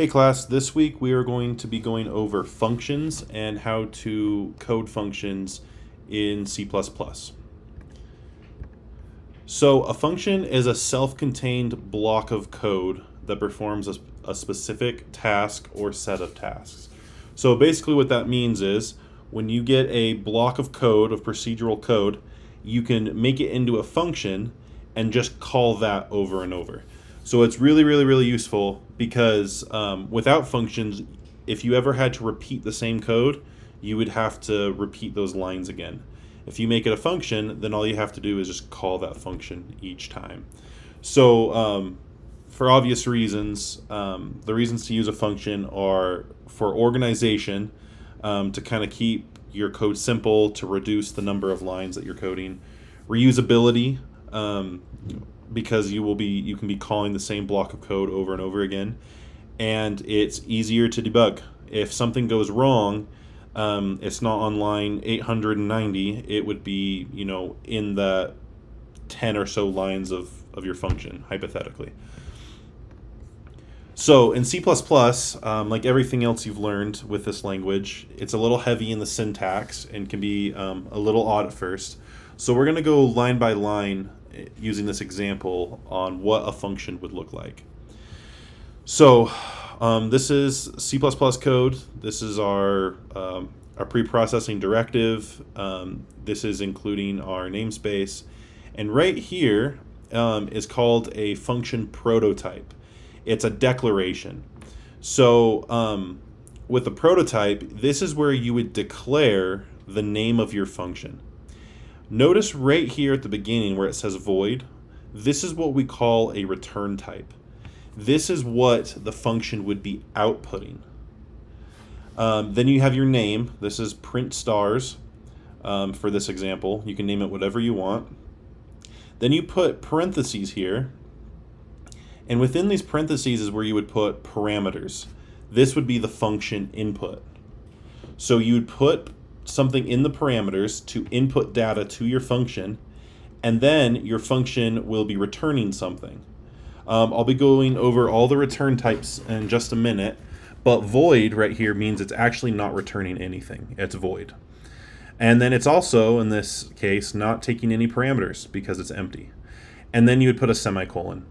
Hey class, this week we are going to be going over functions and how to code functions in C++. So a function is a self-contained block of code that performs a specific task or set of tasks. So basically what that means is when you get a block of code, of procedural code, you can make it into a function and just call that over and over. So it's really useful because without functions, if you ever had to repeat the same code, you would have to repeat those lines again. If you make it a function, then all you have to do is just call that function each time. So for obvious reasons, the reasons to use a function are for organization, to kind of keep your code simple, to reduce the number of lines that you're coding, reusability, because you can be calling the same block of code over and over again, and it's easier to debug. If something goes wrong, it's not on line 890. It would be in the 10 or so lines of your function, hypothetically. So in C++, like everything else you've learned with this language, it's a little heavy in the syntax and can be a little odd at first. So we're going to go line by line using this example on what a function would look like. So this is C++ code. This is our pre-processing directive. This is including our namespace. And right here is called a function prototype. It's a declaration. So with a prototype, this is where you would declare the name of your function. Notice right here at the beginning where it says void, this is what we call a return type. This is what the function would be outputting. Then you have your name. This is print stars for this example. You can name it whatever you want. Then you put parentheses here. And within these parentheses is where you would put parameters. This would be the function input. So you would put something in the parameters to input data to your function, and then your function will be returning something. I'll be going over all the return types in just a minute, but void right here means it's actually not returning anything. It's void. And then it's also, in this case, not taking any parameters because it's empty. And then you would put a semicolon.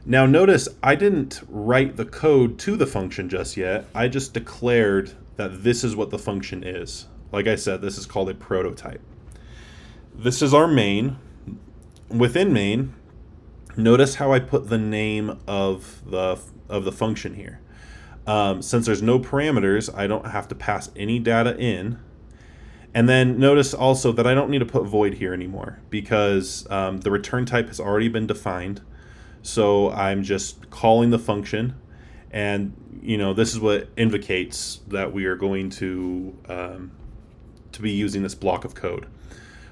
Now notice I didn't write the code to the function just yet. I just declared that this is what the function is. Like I said, this is called a prototype. This is our main. Within main, notice how I put the name of the function here. Since there's no parameters, I don't have to pass any data in. And then notice also that I don't need to put void here anymore because the return type has already been defined. So I'm just calling the function, and this is what indicates that we are going to be using this block of code.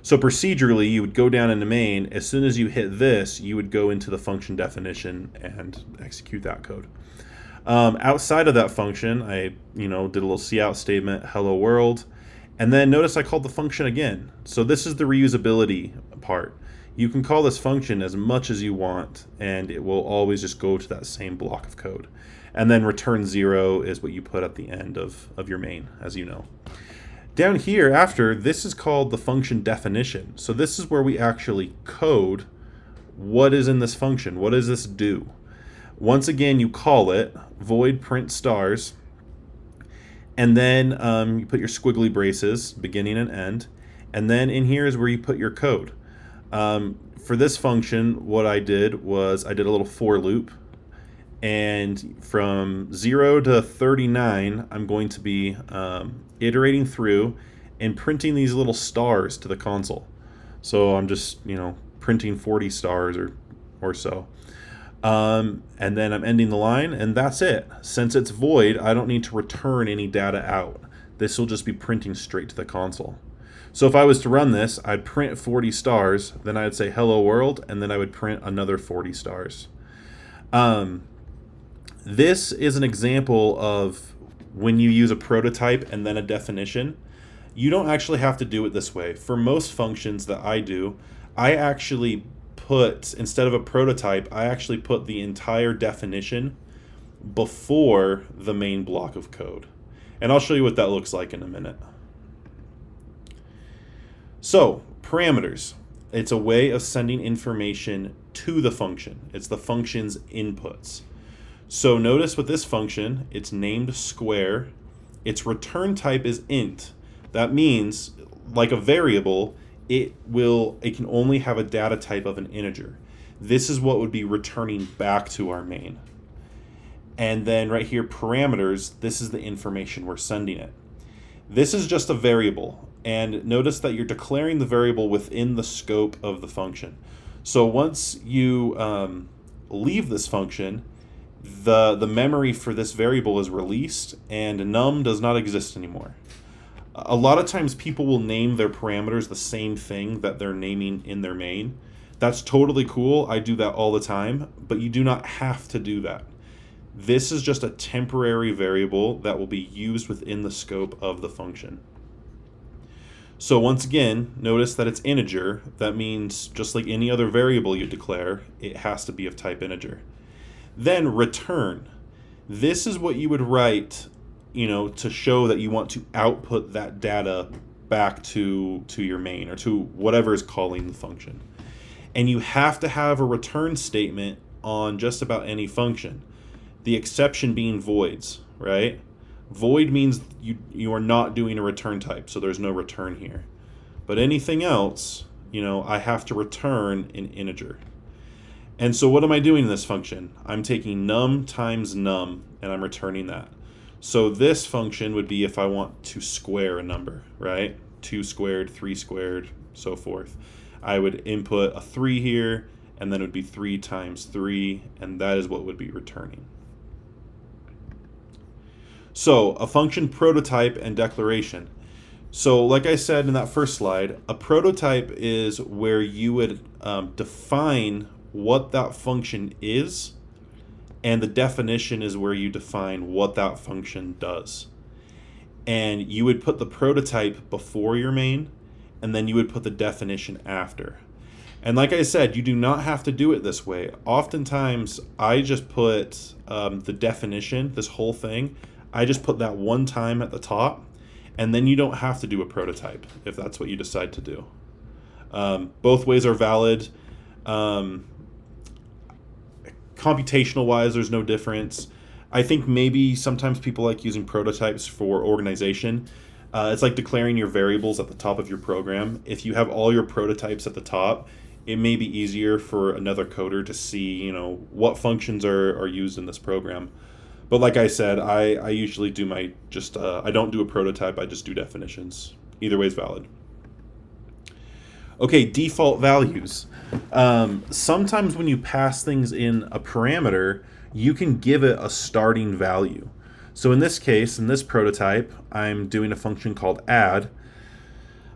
So procedurally, you would go down into main. As soon as you hit this, you would go into the function definition and execute that code. Outside of that function, I did a little cout statement, hello world, and then notice I called the function again. So this is the reusability part. You can call this function as much as you want, and it will always just go to that same block of code. And then return 0 is what you put at the end of your main, as you know. Down here after, this is called the function definition. So this is where we actually code what is in this function. What does this do? Once again, you call it void print stars, and then you put your squiggly braces, beginning and end, and then in here is where you put your code. For this function, what I did was I did a little for loop, and from 0 to 39, I'm going to be iterating through and printing these little stars to the console. So I'm just, printing 40 stars or so. And then I'm ending the line, and that's it. Since it's void, I don't need to return any data out. This will just be printing straight to the console. So if I was to run this, I'd print 40 stars, then I'd say hello world, and then I would print another 40 stars. This is an example of when you use a prototype and then a definition. You don't actually have to do it this way. For most functions that I do, I actually put, instead of a prototype, I actually put the entire definition before the main block of code. And I'll show you what that looks like in a minute. So, parameters. It's a way of sending information to the function. It's the function's inputs. So notice with this function, it's named square. Its return type is int. That means, like a variable, it can only have a data type of an integer. This is what would be returning back to our main. And then right here, parameters, this is the information we're sending it. This is just a variable. And notice that you're declaring the variable within the scope of the function. So once you leave this function, the memory for this variable is released and num does not exist anymore. A lot of times people will name their parameters the same thing that they're naming in their main. That's totally cool. I do that all the time, but you do not have to do that. This is just a temporary variable that will be used within the scope of the function. So once again, notice that it's integer. That means just like any other variable you declare, it has to be of type integer. Then return. This is what you would write, to show that you want to output that data back to your main or to whatever is calling the function. And you have to have a return statement on just about any function. The exception being voids, right? Void means you are not doing a return type, so there's no return here. But anything else, I have to return an integer. And so what am I doing in this function? I'm taking num times num, and I'm returning that. So this function would be if I want to square a number, right? 2 squared, 3 squared, so forth. I would input a 3 here, and then it would be 3 times 3, and that is what would be returning. So a function prototype and declaration. So like I said in that first slide, a prototype is where you would define what that function is, and the definition is where you define what that function does. And you would put the prototype before your main, and then you would put the definition after. And like I said, you do not have to do it this way. Oftentimes, I just put the definition, this whole thing, I just put that one time at the top, and then you don't have to do a prototype if that's what you decide to do. Both ways are valid. Computational wise, there's no difference. I think maybe sometimes people like using prototypes for organization. It's like declaring your variables at the top of your program. If you have all your prototypes at the top, it may be easier for another coder to see, what functions are used in this program. But like I said, I usually do I don't do a prototype, I just do definitions. Either way is valid. Okay, default values. Sometimes when you pass things in a parameter, you can give it a starting value. So in this case, in this prototype, I'm doing a function called add.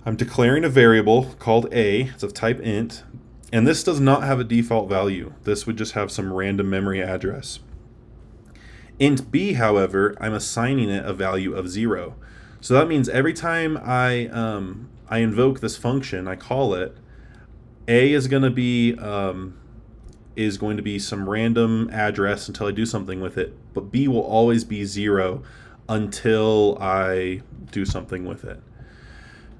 I'm declaring a variable called a, it's of type int, and this does not have a default value. This would just have some random memory address. Int b, however, I'm assigning it a value of 0. So that means every time I invoke this function, I call it, a is going to be some random address until I do something with it, but b will always be 0 until I do something with it.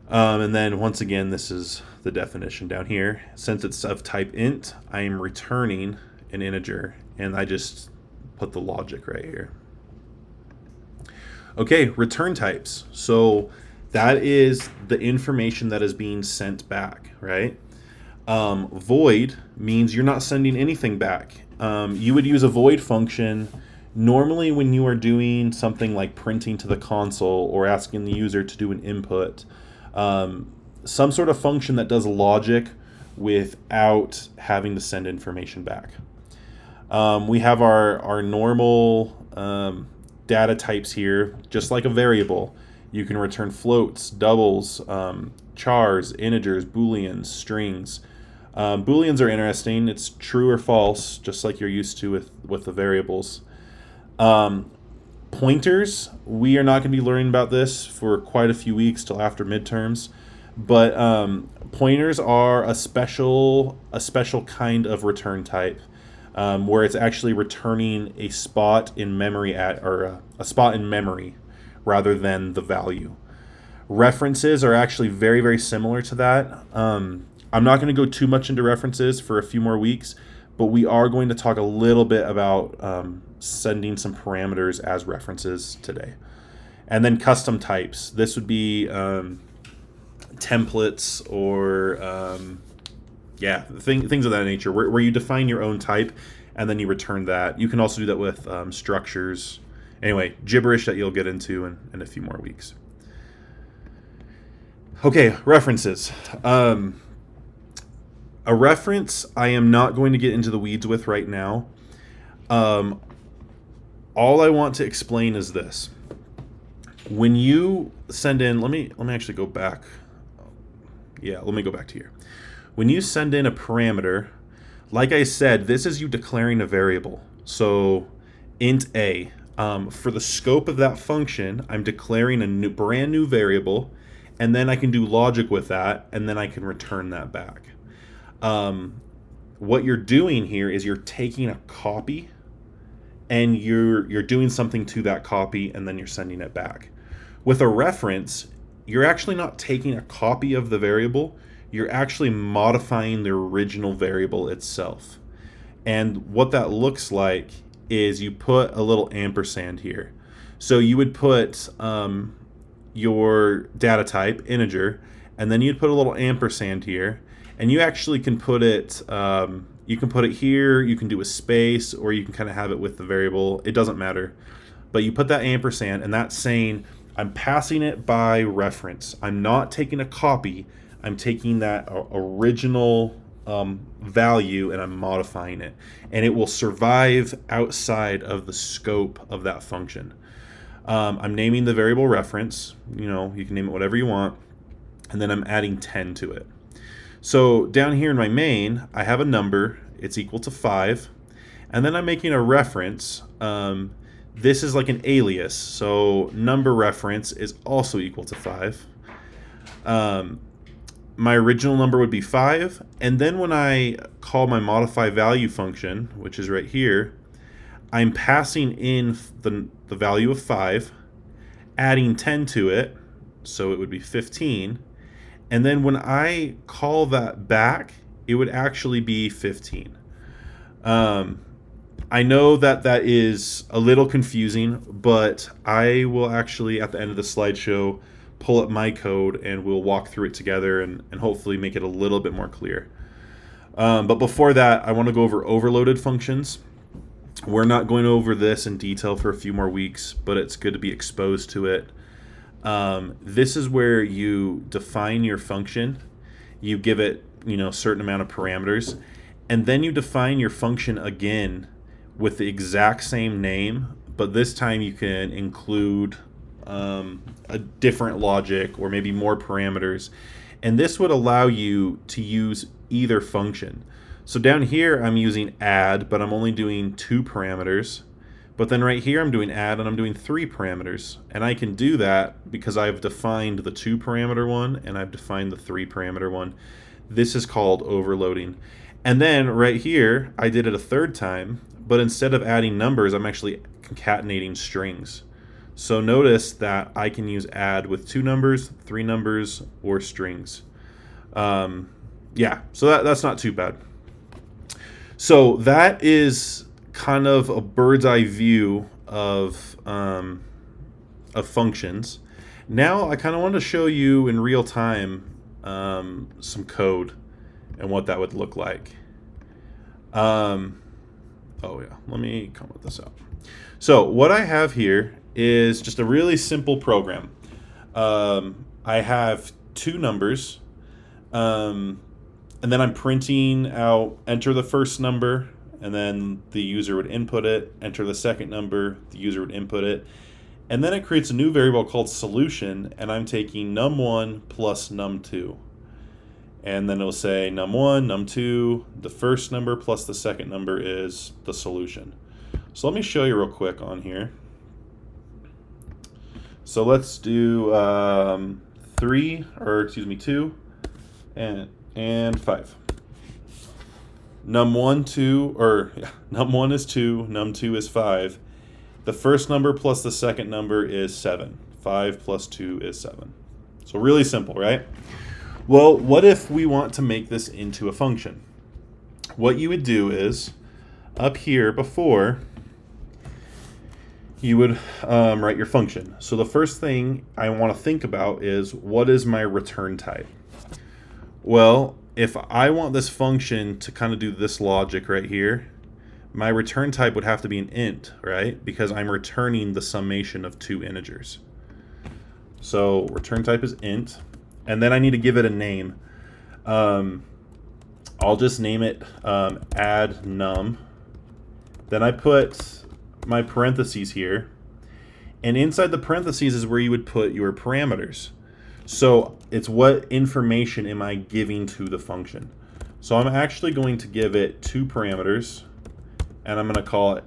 And then once again, this is the definition down here. Since it's of type int, I am returning an integer, and I just put the logic right here. Okay, return types. So that is the information that is being sent back, right? Void means you're not sending anything back. You would use a void function normally when you are doing something like printing to the console or asking the user to do an input. Some sort of function that does logic without having to send information back. We have our normal data types here, just like a variable. You can return floats, doubles, chars, integers, booleans, strings. Booleans are interesting. It's true or false, just like you're used to with the variables. Pointers, we are not going to be learning about this for quite a few weeks till after midterms, but pointers are a special kind of return type. where it's actually returning a spot in memory a spot in memory rather than the value. References are actually very, very similar to that. I'm not going to go too much into references for a few more weeks, but we are going to talk a little bit about sending some parameters as references today. And then custom types. This would be templates or things of that nature, where you define your own type and then you return that. You can also do that with structures. Anyway, gibberish that you'll get into in a few more weeks. Okay, references. A reference I am not going to get into the weeds with right now. All I want to explain is this. When you send in, let me actually go back. Yeah, let me go back to here. When you send in a parameter, like I said, this is you declaring a variable. So int a. For the scope of that function, I'm declaring a brand new variable, and then I can do logic with that, and then I can return that back. What you're doing here is you're taking a copy, and you're doing something to that copy, and then you're sending it back. With a reference, you're actually not taking a copy of the variable, you're actually modifying the original variable itself. And what that looks like is you put a little ampersand here. So you would put your data type, integer, and then you'd put a little ampersand here, and you actually can put it, you can put it here, you can do a space, or you can kind of have it with the variable. It doesn't matter. But you put that ampersand, and that's saying, I'm passing it by reference. I'm not taking a copy. I'm taking that original value and I'm modifying it. And it will survive outside of the scope of that function. I'm naming the variable reference. You can name it whatever you want. And then I'm adding 10 to it. So down here in my main, I have a number. It's equal to 5. And then I'm making a reference. This is like an alias, so number reference is also equal to 5. My original number would be 5, and then when I call my modify value function, which is right here, I'm passing in the value of 5, adding 10 to it, so it would be 15, and then when I call that back, it would actually be 15. I know that is a little confusing, but I will actually, at the end of the slideshow, pull up my code and we'll walk through it together and hopefully make it a little bit more clear. But before that, I want to go over overloaded functions. We're not going over this in detail for a few more weeks, but it's good to be exposed to it. This is where you define your function, you give it a certain amount of parameters, and then you define your function again with the exact same name, but this time you can include a different logic or maybe more parameters. And this would allow you to use either function. So down here I'm using add, but I'm only doing 2 parameters. But then right here I'm doing add and I'm doing 3 parameters. And I can do that because I've defined the 2 parameter one and I've defined the 3 parameter one. This is called overloading. And then right here I did it a third time, but instead of adding numbers, I'm actually concatenating strings. So notice that I can use add with 2 numbers, 3 numbers, or strings. So that's not too bad. So that is kind of a bird's eye view of functions. Now I kind of want to show you in real time some code and what that would look like. Let me comment this out. So what I have here is just a really simple program. I have 2 numbers, and then I'm printing out, enter the first number, and then the user would input it, enter the second number, the user would input it, and then it creates a new variable called solution, and I'm taking num1 plus num2. And then it'll say num1, num2, the first number plus the second number is the solution. So let me show you real quick on here. So let's do 2 and 5. num1, 2, or num1 is 2, num2 is 5. The first number plus the second number is 7. 5 plus 2 is 7. So really simple, right? Well, what if we want to make this into a function? What you would do is, up here before, you would write your function. So the first thing I want to think about is, what is my return type? Well, if I want this function to kind of do this logic right here, my return type would have to be an int, right? Because I'm returning the summation of two integers. So return type is int, and then I need to give it a name. I'll just name it add num. Then I put my parentheses here, and inside the parentheses is where you would put your parameters. So it's what information am I giving to the function. So I'm actually going to give it two parameters, and I'm going to call it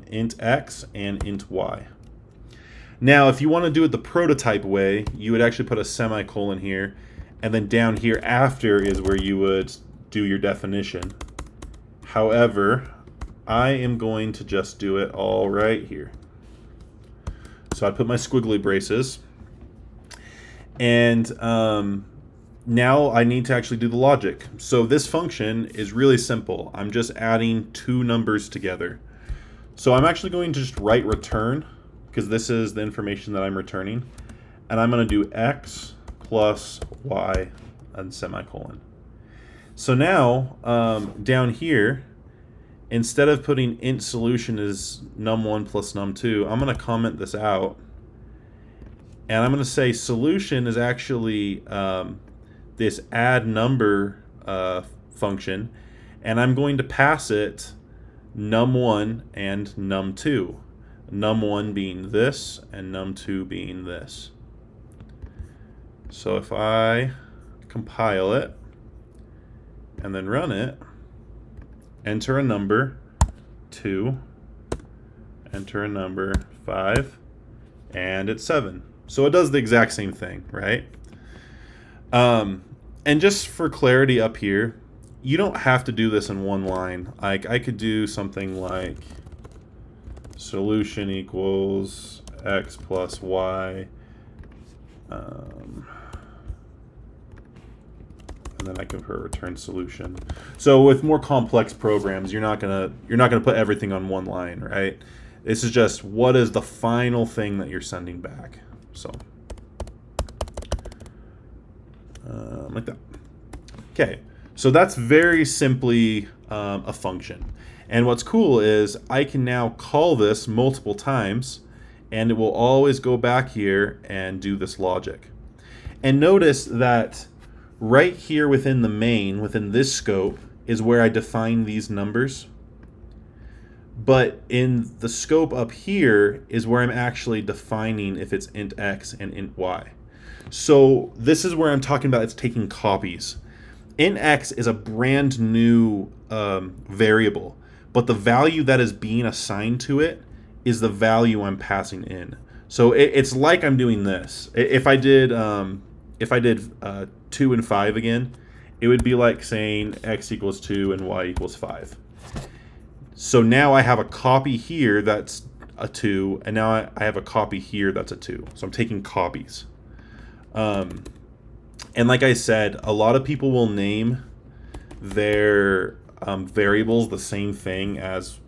int x and int y. Now, if you want to do it the prototype way, you would actually put a semicolon here, and then down here after is where you would do your definition. However, I am going to just do it all right here. So I put my squiggly braces, and now I need to actually do the logic. So this function is really simple. I'm just adding two numbers together. So I'm actually going to just write return, because this is the information that I'm returning, and I'm going to do x plus y and semicolon. So now down here, instead of putting int solution as num1 plus num2, I'm going to comment this out, and I'm going to say solution is actually this add number function, and I'm going to pass it num1 and num2. Num1 being this and num2 being this. So if I compile it and then run it, enter a number 2, enter a number 5, and it's 7. So it does the exact same thing, right? And just for clarity up here, you don't have to do this in one line. Like, I could do something like solution equals x plus y, and then I can put return solution. So with more complex programs, you're not gonna put everything on one line, right? This is just what is the final thing that you're sending back. So like that. Okay, so that's very simply a function. And what's cool is I can now call this multiple times, and it will always go back here and do this logic. And notice that right here within the main, within this scope, is where I define these numbers. But in the scope up here is where I'm actually defining if it's int x and int y. So this is where I'm talking about it's taking copies. Int x is a brand new variable, but the value that is being assigned to it is the value I'm passing in. So it's like I'm doing this. If I did 2 and 5 again, it would be like saying x equals 2 and y equals 5. So now I have a copy here that's a 2, and now I have a copy here that's a 2. So I'm taking copies. And like I said, a lot of people will name their variables the same thing as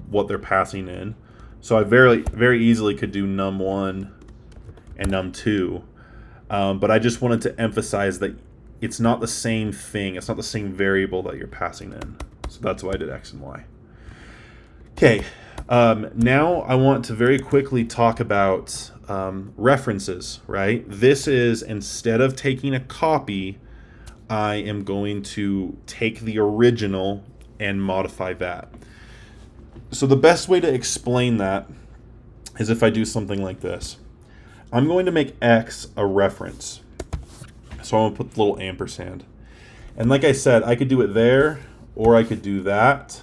what they're passing in. So I very easily could do num1 and num2, but I just wanted to emphasize that it's not the same thing. It's not the same variable that you're passing in. So that's why I did x and y. Okay, now I want to very quickly talk about references, right? This is, instead of taking a copy, I am going to take the original and modify that. So the best way to explain that is if I do something like this. I'm going to make x a reference. So I'm going to put the little ampersand. And like I said, I could do it there, or I could do that,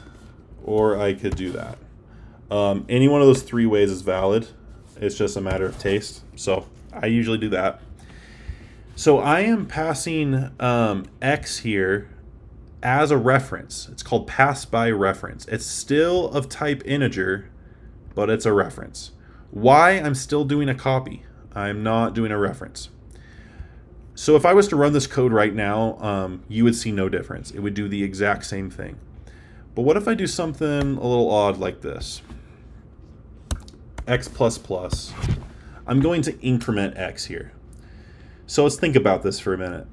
or I could do that. Any one of those three ways is valid. It's just a matter of taste. So I usually do that. So I am passing x here as a reference. It's called pass by reference. It's still of type integer, but it's a reference. Why? I'm still doing a copy. I'm not doing a reference. So if I was to run this code right now, you would see no difference. It would do the exact same thing. But what if I do something a little odd like this? X plus plus. I'm going to increment x here. So let's think about this for a minute.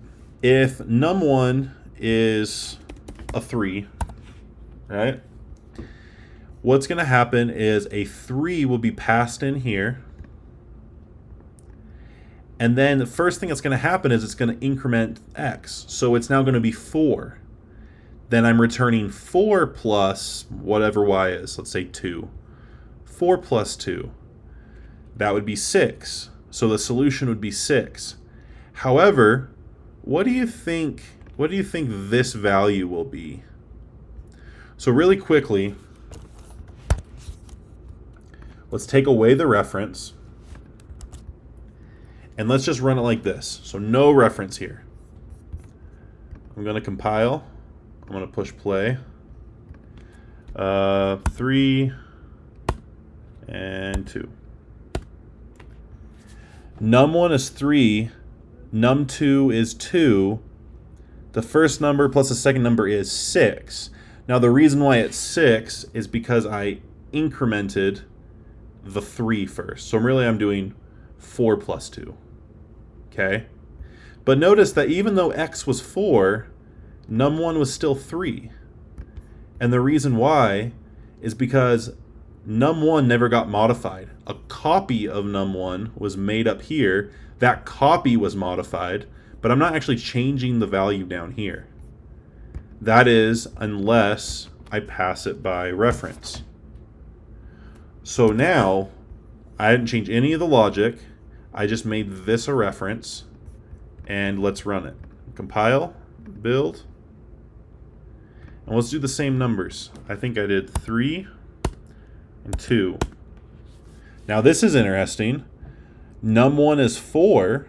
If num1 is a 3, right? What's going to happen is a 3 will be passed in here. And then the first thing that's going to happen is it's going to increment x. So it's now going to be 4. Then I'm returning 4 plus whatever y is. Let's say 2. 4 plus 2. That would be 6. So the solution would be 6. However, what do you think this value will be? So really quickly, let's take away the reference. And let's just run it like this. So no reference here. I'm going to compile. I'm going to push play. 3 and 2. Num1 is 3. Num2 is 2. The first number plus the second number is 6. Now the reason why it's 6 is because I incremented the 3 first. So really I'm doing 4 plus 2. Okay? But notice that even though x was 4, num1 was still 3. And the reason why is because num1 never got modified. A copy of num1 was made up here. That copy was modified, but I'm not actually changing the value down here. That is, unless I pass it by reference. So now, I didn't change any of the logic. I just made this a reference, and let's run it. Compile, build, and let's do the same numbers. I think I did 3 and 2. Now this is interesting. Num1 is 4,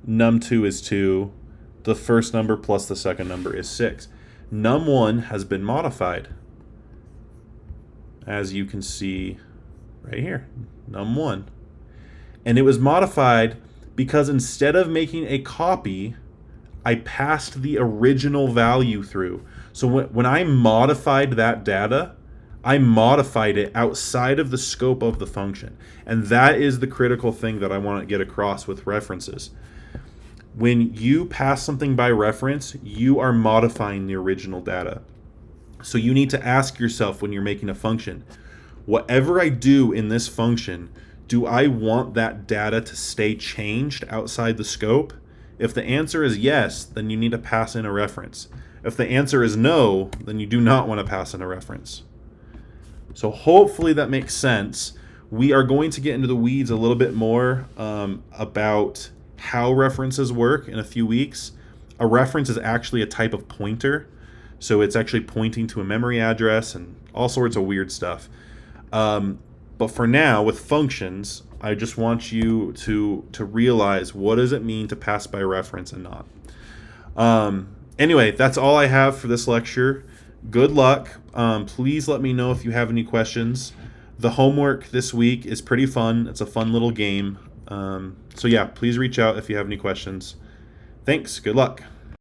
num2 is 2, the first number plus the second number is 6. Num1 has been modified, as you can see right here, num1. And it was modified because instead of making a copy, I passed the original value through. So when I modified that data, I modified it outside of the scope of the function. And that is the critical thing that I want to get across with references. When you pass something by reference, you are modifying the original data. So you need to ask yourself when you're making a function, whatever I do in this function, do I want that data to stay changed outside the scope? If the answer is yes, then you need to pass in a reference. If the answer is no, then you do not want to pass in a reference. So hopefully that makes sense. We are going to get into the weeds a little bit more about how references work in a few weeks. A reference is actually a type of pointer. So it's actually pointing to a memory address and all sorts of weird stuff. But for now, with functions, I just want you to realize, what does it mean to pass by reference and not? Anyway, that's all I have for this lecture. Good luck. Please let me know if you have any questions. The homework this week is pretty fun. It's a fun little game. So yeah, please reach out if you have any questions. Thanks. Good luck.